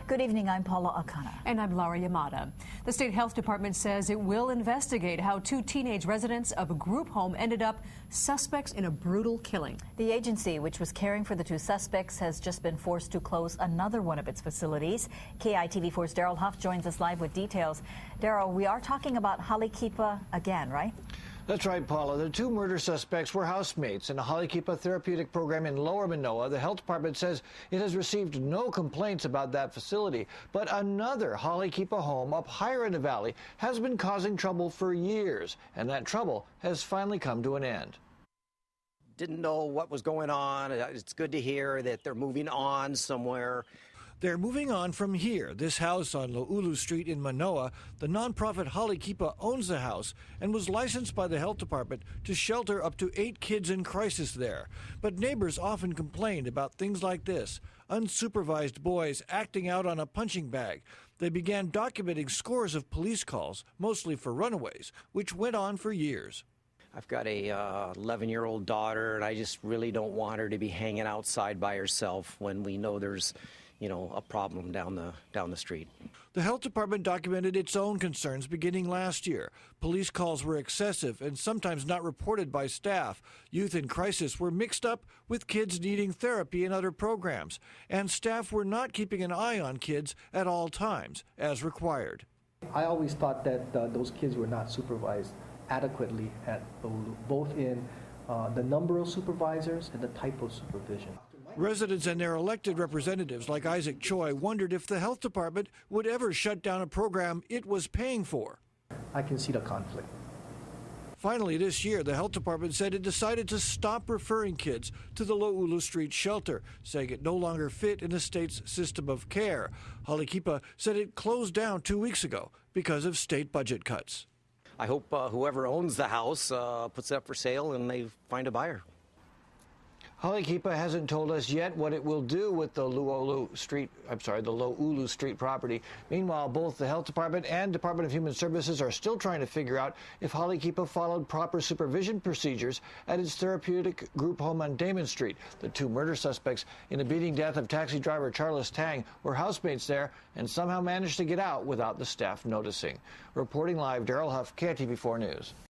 Good evening, I'm Paula Akana. And I'm Laura Yamada. The State Health Department says it will investigate how 2 teenage residents of a group home ended up suspects in a brutal killing. The agency, which was caring for the 2 suspects, has just been forced to close another one of its facilities. KITV4's Daryl Huff joins us live with details. Daryl, we are talking about Kipa again, right? That's right, Paula. The 2 murder suspects were housemates in a Kipa therapeutic program in Lower MANOA. The health department says it has received no complaints about that facility. But another Kipa home up higher in the valley has been causing trouble for years, and that trouble has finally come to an end. Didn't know what was going on. It's good to hear that they're moving on somewhere. They're moving on from here. This house on Loulu Street in MANOA, the nonprofit Kipa owns the house and was licensed by the health department to shelter up to 8 kids in crisis there. But neighbors often complained about things like this: unsupervised boys acting out on a punching bag. They began documenting scores of police calls, mostly for runaways, which went on for years. I've got a 11-year-old daughter, and I just really don't want her to be hanging outside by herself when we know there's a problem down the street. The health department documented its own concerns beginning last year. Police calls were excessive and sometimes not reported by staff. Youth in crisis were mixed up with kids needing therapy and other programs. And staff were not keeping an eye on kids at all times, as required. I always thought that those kids were not supervised adequately at Loulu, both in the number of supervisors and the type of supervision. Residents and their elected representatives like Isaac Choi wondered if the health department would ever shut down a program it was paying for. I can see the conflict. Finally, this year, the health department said it decided to stop referring kids to the Loulu Street shelter, saying it no longer fit in the state's system of care. Kipa said it closed down 2 weeks ago because of state budget cuts. I hope whoever owns the house puts it up for sale and they find a buyer. Kipa hasn't told us yet what it will do with the Loulu Street property. Meanwhile, both the Health Department and Department of Human Services are still trying to figure out if Kipa followed proper supervision procedures at its therapeutic group home on Damon Street. The 2 murder suspects in the beating death of taxi driver Charles Tang were housemates there and somehow managed to get out without the staff noticing. Reporting live, Daryl Huff, KITV4 News.